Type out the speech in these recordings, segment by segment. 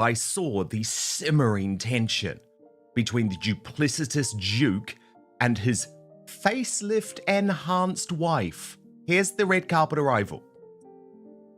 I saw the simmering tension between the duplicitous Duke and his facelift-enhanced wife. Here's the red carpet arrival.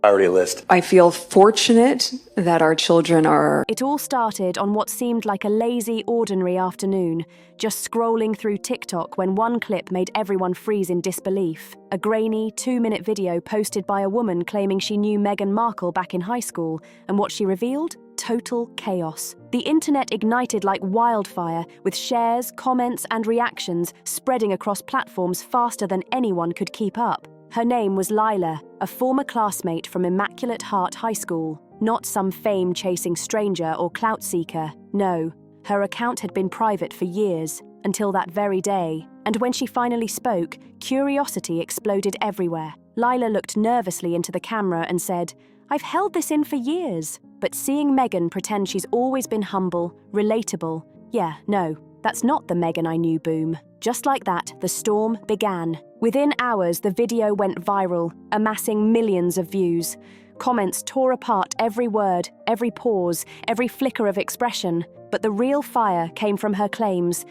Priority list. I feel fortunate that our children are... It all started on what seemed like a lazy, ordinary afternoon, just scrolling through TikTok when one clip made everyone freeze in disbelief. A grainy, 2-minute video posted by a woman claiming she knew Meghan Markle back in high school, and what she revealed? Total chaos. The internet ignited like wildfire, with shares, comments, and reactions spreading across platforms faster than anyone could keep up. Her name was Lila, a former classmate from Immaculate Heart High School. Not some fame-chasing stranger or clout seeker. No, her account had been private for years, until that very day. And when she finally spoke, curiosity exploded everywhere. Lila looked nervously into the camera and said, "I've held this in for years." But seeing Meghan pretend she's always been humble, relatable, yeah, no, that's not the Meghan I knew boom. Just like that, the storm began. Within hours, the video went viral, amassing millions of views. Comments tore apart every word, every pause, every flicker of expression. But the real fire came from her claims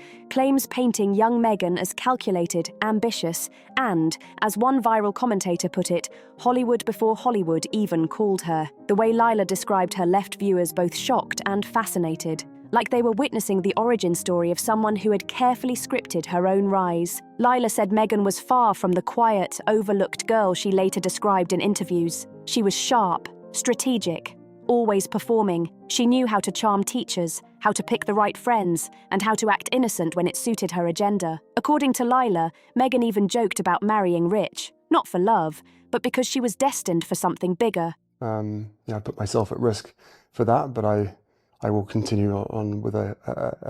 painting young Meghan as calculated, ambitious, and, as one viral commentator put it, Hollywood before Hollywood even called her. The way Lila described her left viewers both shocked and fascinated, like they were witnessing the origin story of someone who had carefully scripted her own rise. Lila said Meghan was far from the quiet, overlooked girl she later described in interviews. She was sharp, strategic, always performing. She knew how to charm teachers, how to pick the right friends, and how to act innocent when it suited her agenda. According to Lila, Meghan even joked about marrying rich, not for love, but because she was destined for something bigger. I put myself at risk for that, but I will continue on with a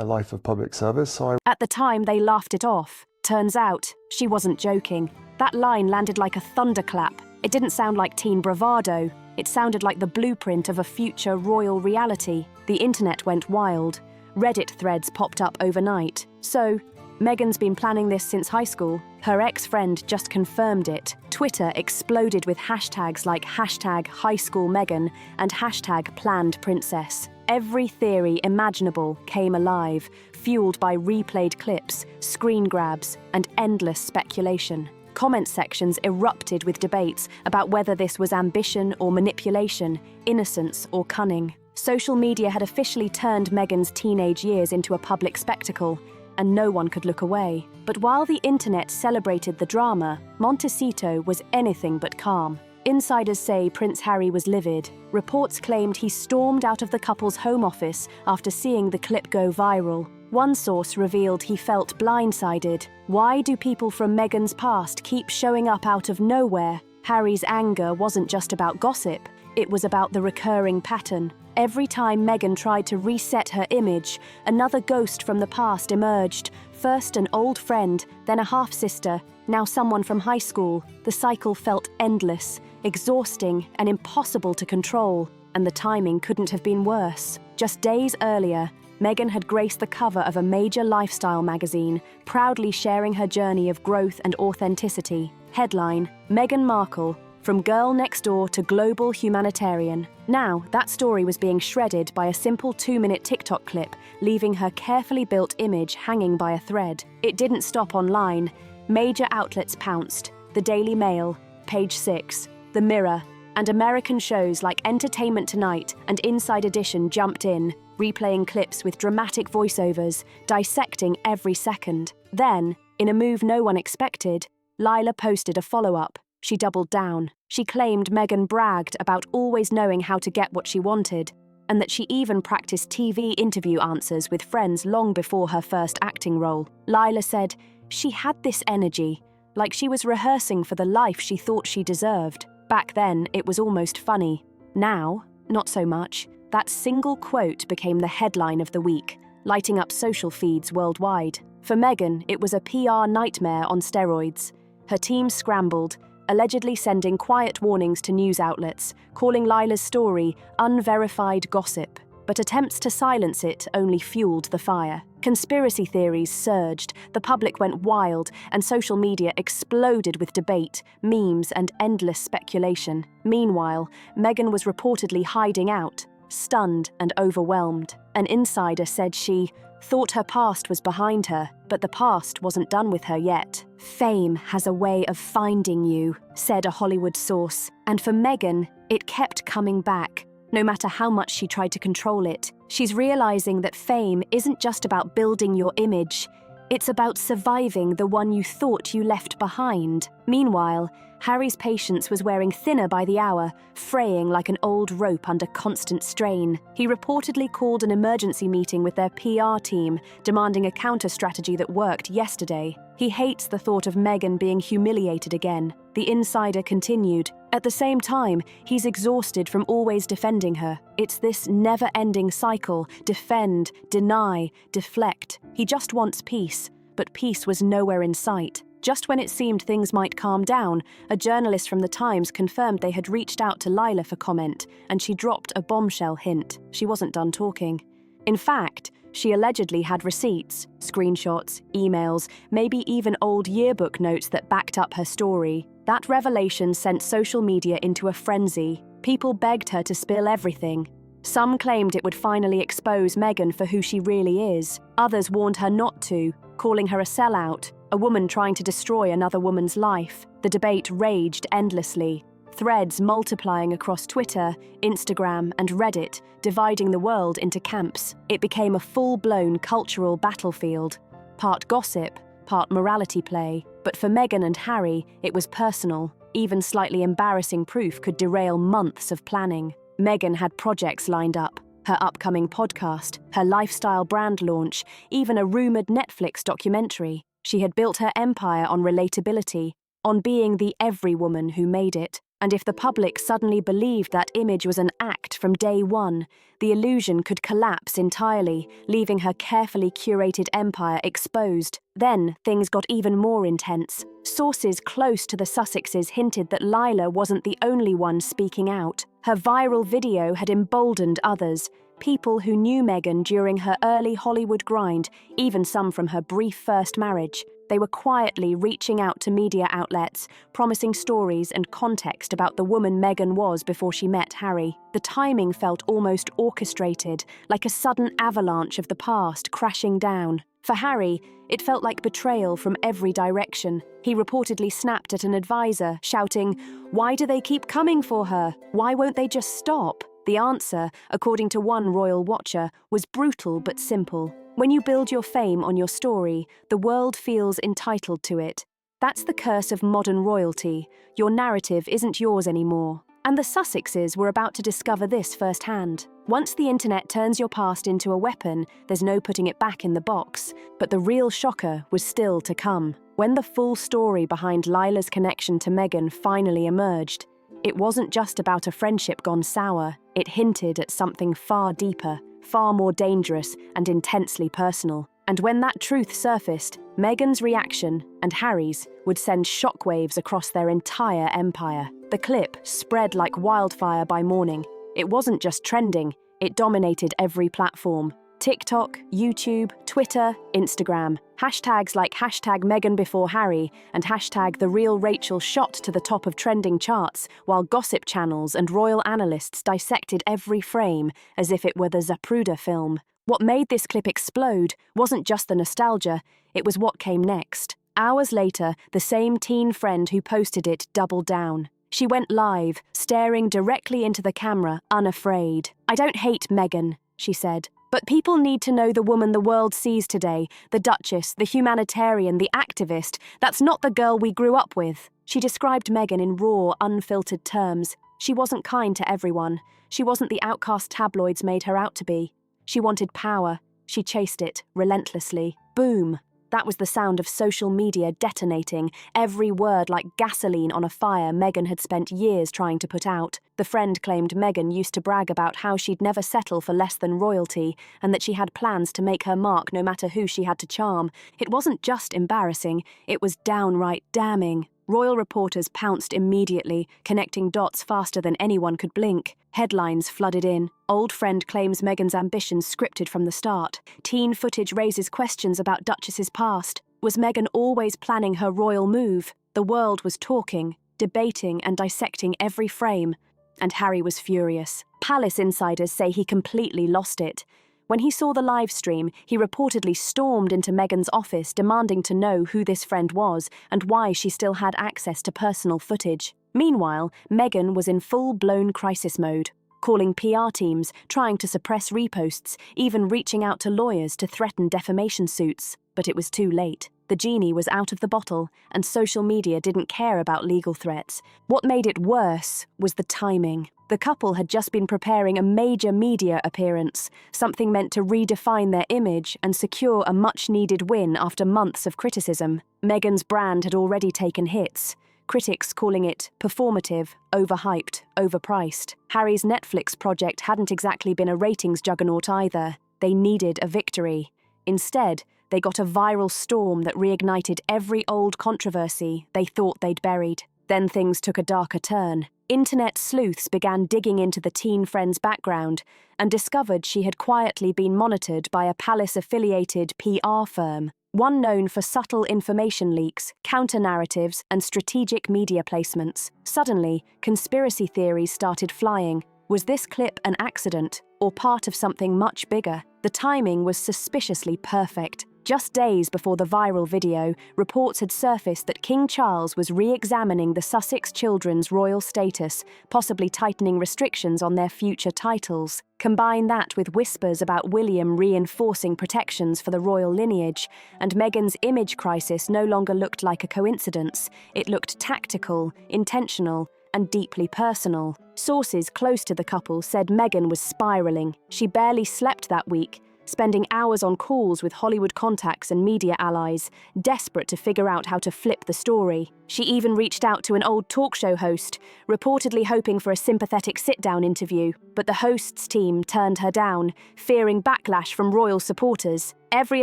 life of public service. At the time, they laughed it off. Turns out, she wasn't joking. That line landed like a thunderclap. It didn't sound like teen bravado. It sounded like the blueprint of a future royal reality. The internet went wild. Reddit threads popped up overnight. So, Meghan's been planning this since high school. Her ex-friend just confirmed it. Twitter exploded with hashtags like #HighSchoolMeghan and #PlannedPrincess. Every theory imaginable came alive, fueled by replayed clips, screen grabs, and endless speculation. Comment sections erupted with debates about whether this was ambition or manipulation, innocence or cunning. Social media had officially turned Meghan's teenage years into a public spectacle, and no one could look away. But while the internet celebrated the drama, Montecito was anything but calm. Insiders say Prince Harry was livid. Reports claimed he stormed out of the couple's home office after seeing the clip go viral. One source revealed he felt blindsided. Why do people from Meghan's past keep showing up out of nowhere? Harry's anger wasn't just about gossip, it was about the recurring pattern. Every time Meghan tried to reset her image, another ghost from the past emerged. First an old friend, then a half-sister, now someone from high school. The cycle felt endless, exhausting, and impossible to control. And the timing couldn't have been worse. Just days earlier, Meghan had graced the cover of a major lifestyle magazine, proudly sharing her journey of growth and authenticity. Headline: Meghan Markle, from girl next door to global humanitarian. Now, that story was being shredded by a simple 2-minute TikTok clip, leaving her carefully built image hanging by a thread. It didn't stop online. Major outlets pounced. The Daily Mail, Page 6, The Mirror, and American shows like Entertainment Tonight and Inside Edition jumped in, replaying clips with dramatic voiceovers, dissecting every second. Then, in a move no one expected, Lila posted a follow-up. She doubled down. She claimed Meghan bragged about always knowing how to get what she wanted, and that she even practiced TV interview answers with friends long before her first acting role. Lila said she had this energy, like she was rehearsing for the life she thought she deserved. Back then, it was almost funny. Now, not so much. That single quote became the headline of the week, lighting up social feeds worldwide. For Meghan, it was a PR nightmare on steroids. Her team scrambled, allegedly sending quiet warnings to news outlets, calling Lila's story unverified gossip. But attempts to silence it only fueled the fire. Conspiracy theories surged, the public went wild, and social media exploded with debate, memes, and endless speculation. Meanwhile, Meghan was reportedly hiding out. stunned and overwhelmed. An insider said she thought her past was behind her, but the past wasn't done with her yet. "Fame has a way of finding you," said a Hollywood source, and for Meghan, it kept coming back. No matter how much she tried to control it, she's realizing that fame isn't just about building your image, it's about surviving the one you thought you left behind. Meanwhile, Harry's patience was wearing thinner by the hour, fraying like an old rope under constant strain. He reportedly called an emergency meeting with their PR team, demanding a counter-strategy that worked yesterday. He hates the thought of Meghan being humiliated again. The insider continued. At the same time, he's exhausted from always defending her. It's this never-ending cycle: defend, deny, deflect. He just wants peace, but peace was nowhere in sight. Just when it seemed things might calm down, a journalist from The Times confirmed they had reached out to Lila for comment, and she dropped a bombshell hint. She wasn't done talking. In fact, she allegedly had receipts, screenshots, emails, maybe even old yearbook notes that backed up her story. That revelation sent social media into a frenzy. People begged her to spill everything. Some claimed it would finally expose Meghan for who she really is. Others warned her not to, calling her a sellout, a woman trying to destroy another woman's life. The debate raged endlessly, threads multiplying across Twitter, Instagram, and Reddit, dividing the world into camps. It became a full-blown cultural battlefield, part gossip, part morality play. But for Meghan and Harry, it was personal. Even slightly embarrassing proof could derail months of planning. Meghan had projects lined up: her upcoming podcast, her lifestyle brand launch, even a rumoured Netflix documentary. She had built her empire on relatability, on being the every woman who made it. And if the public suddenly believed that image was an act from day one, the illusion could collapse entirely, leaving her carefully curated empire exposed. Then things got even more intense. Sources close to the Sussexes hinted that Lila wasn't the only one speaking out. Her viral video had emboldened others, people who knew Meghan during her early Hollywood grind, even some from her brief first marriage. They were quietly reaching out to media outlets, promising stories and context about the woman Meghan was before she met Harry. The timing felt almost orchestrated, like a sudden avalanche of the past crashing down. For Harry, it felt like betrayal from every direction. He reportedly snapped at an advisor, shouting, "Why do they keep coming for her? Why won't they just stop?" The answer, according to one royal watcher, was brutal but simple. When you build your fame on your story, the world feels entitled to it. That's the curse of modern royalty. Your narrative isn't yours anymore. And the Sussexes were about to discover this firsthand. Once the internet turns your past into a weapon, there's no putting it back in the box. But the real shocker was still to come. When the full story behind Lila's connection to Meghan finally emerged, it wasn't just about a friendship gone sour. It hinted at something far deeper, far more dangerous and intensely personal. And when that truth surfaced, Meghan's reaction, and Harry's, would send shockwaves across their entire empire. The clip spread like wildfire by morning. It wasn't just trending, it dominated every platform. TikTok, YouTube, Twitter, Instagram. Hashtags like #MeghanBeforeHarry and #TheRealRachel shot to the top of trending charts, while gossip channels and royal analysts dissected every frame as if it were the Zapruder film. What made this clip explode wasn't just the nostalgia, it was what came next. Hours later, the same teen friend who posted it doubled down. She went live, staring directly into the camera, unafraid. "I don't hate Meghan," she said. "But people need to know the woman the world sees today, the Duchess, the humanitarian, the activist. That's not the girl we grew up with." She described Meghan in raw, unfiltered terms. She wasn't kind to everyone. She wasn't the outcast tabloids made her out to be. She wanted power. She chased it, relentlessly. Boom! That was the sound of social media detonating, every word like gasoline on a fire Meghan had spent years trying to put out. The friend claimed Meghan used to brag about how she'd never settle for less than royalty, and that she had plans to make her mark no matter who she had to charm. It wasn't just embarrassing, it was downright damning. Royal reporters pounced immediately, connecting dots faster than anyone could blink. Headlines flooded in. Old friend claims Meghan's ambitions scripted from the start. Teen footage raises questions about Duchess's past. Was Meghan always planning her royal move? The world was talking, debating and dissecting every frame. and Harry was furious. Palace insiders say he completely lost it. When he saw the live stream, he reportedly stormed into Meghan's office demanding to know who this friend was and why she still had access to personal footage. Meanwhile, Meghan was in full-blown crisis mode, calling PR teams, trying to suppress reposts, even reaching out to lawyers to threaten defamation suits. But it was too late. The genie was out of the bottle, and social media didn't care about legal threats. What made it worse was the timing. The couple had just been preparing a major media appearance, something meant to redefine their image and secure a much-needed win after months of criticism. Meghan's brand had already taken hits, critics calling it performative, overhyped, overpriced. Harry's Netflix project hadn't exactly been a ratings juggernaut either. They needed a victory. Instead, they got a viral storm that reignited every old controversy they thought they'd buried. Then things took a darker turn. Internet sleuths began digging into the teen friend's background and discovered she had quietly been monitored by a palace-affiliated PR firm, one known for subtle information leaks, counter-narratives, and strategic media placements. Suddenly, conspiracy theories started flying. Was this clip an accident or part of something much bigger? The timing was suspiciously perfect. Just days before the viral video, reports had surfaced that King Charles was re-examining the Sussex children's royal status, possibly tightening restrictions on their future titles. Combine that with whispers about William reinforcing protections for the royal lineage, and Meghan's image crisis no longer looked like a coincidence. It looked tactical, intentional, and deeply personal. Sources close to the couple said Meghan was spiraling. She barely slept that week, spending hours on calls with Hollywood contacts and media allies, desperate to figure out how to flip the story. She even reached out to an old talk show host, reportedly hoping for a sympathetic sit-down interview, but the host's team turned her down, fearing backlash from royal supporters. Every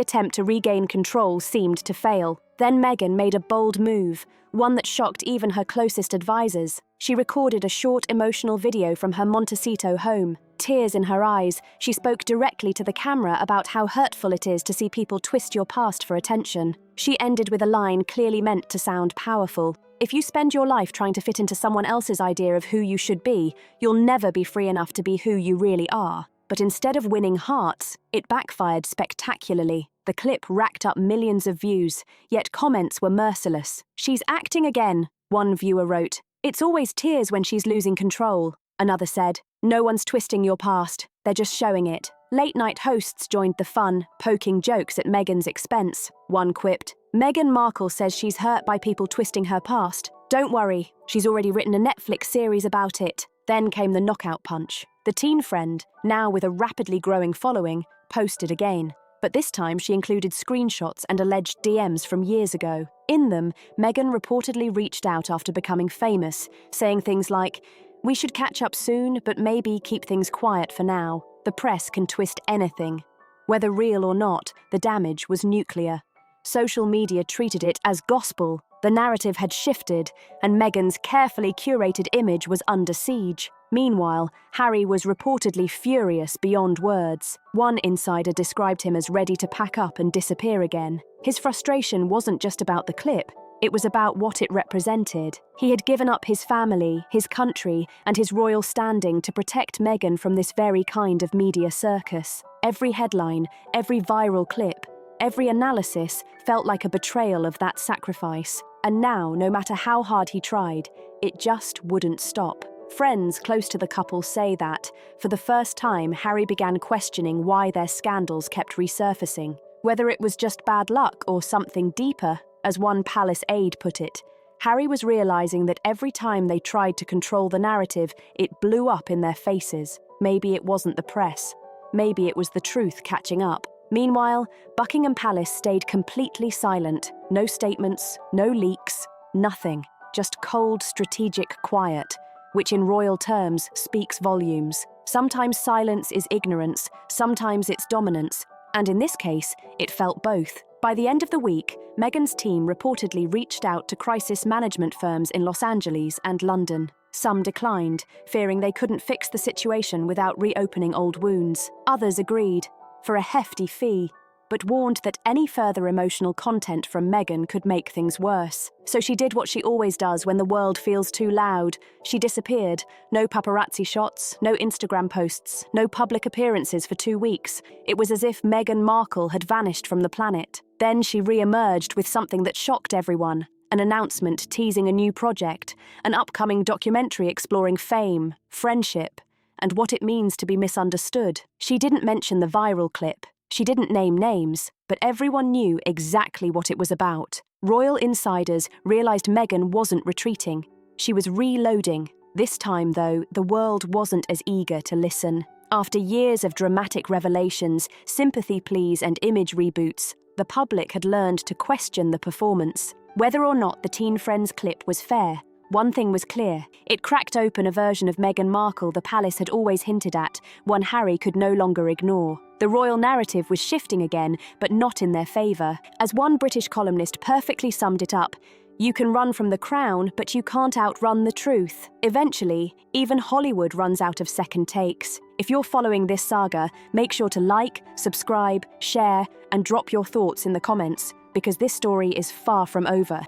attempt to regain control seemed to fail. Then Meghan made a bold move, one that shocked even her closest advisors. She recorded a short emotional video from her Montecito home. Tears in her eyes, she spoke directly to the camera about how hurtful it is to see people twist your past for attention. She ended with a line clearly meant to sound powerful. If you spend your life trying to fit into someone else's idea of who you should be, you'll never be free enough to be who you really are. But instead of winning hearts, it backfired spectacularly. The clip racked up millions of views, yet comments were merciless. "She's acting again," one viewer wrote. "It's always tears when she's losing control." Another said, "No one's twisting your past, they're just showing it." Late-night hosts joined the fun, poking jokes at Meghan's expense. One quipped, "Meghan Markle says she's hurt by people twisting her past. Don't worry, she's already written a Netflix series about it." Then came the knockout punch. The teen friend, now with a rapidly growing following, posted again. But this time she included screenshots and alleged DMs from years ago. In them, Meghan reportedly reached out after becoming famous, saying things like, "We should catch up soon, but maybe keep things quiet for now. The press can twist anything." Whether real or not, the damage was nuclear. Social media treated it as gospel. The narrative had shifted, and Meghan's carefully curated image was under siege. Meanwhile, Harry was reportedly furious beyond words. One insider described him as ready to pack up and disappear again. His frustration wasn't just about the clip, it was about what it represented. He had given up his family, his country, and his royal standing to protect Meghan from this very kind of media circus. Every headline, every viral clip, every analysis felt like a betrayal of that sacrifice. And now, no matter how hard he tried, it just wouldn't stop. Friends close to the couple say that, for the first time, Harry began questioning why their scandals kept resurfacing. Whether it was just bad luck or something deeper, as one palace aide put it, Harry was realizing that every time they tried to control the narrative, it blew up in their faces. Maybe it wasn't the press. Maybe it was the truth catching up. Meanwhile, Buckingham Palace stayed completely silent. No statements, no leaks, nothing. Just cold, strategic quiet, which in royal terms speaks volumes. Sometimes silence is ignorance, sometimes it's dominance, and in this case, it felt both. By the end of the week, Meghan's team reportedly reached out to crisis management firms in Los Angeles and London. Some declined, fearing they couldn't fix the situation without reopening old wounds. Others agreed, for a hefty fee. but warned that any further emotional content from Meghan could make things worse. So she did what she always does when the world feels too loud. She disappeared. No paparazzi shots, no Instagram posts, no public appearances for 2 weeks. It was as if Meghan Markle had vanished from the planet. Then she re-emerged with something that shocked everyone. An announcement teasing a new project, an upcoming documentary exploring fame, friendship, and what it means to be misunderstood. She didn't mention the viral clip. She didn't name names, but everyone knew exactly what it was about. Royal insiders realized Meghan wasn't retreating. She was reloading. This time, though, the world wasn't as eager to listen. After years of dramatic revelations, sympathy pleas, and image reboots, the public had learned to question the performance. Whether or not the Teen Friends clip was fair, one thing was clear. It cracked open a version of Meghan Markle the palace had always hinted at, one Harry could no longer ignore. The royal narrative was shifting again, but not in their favour. As one British columnist perfectly summed it up, "You can run from the crown, but you can't outrun the truth." Eventually, even Hollywood runs out of second takes. If you're following this saga, make sure to like, subscribe, share, and drop your thoughts in the comments, because this story is far from over.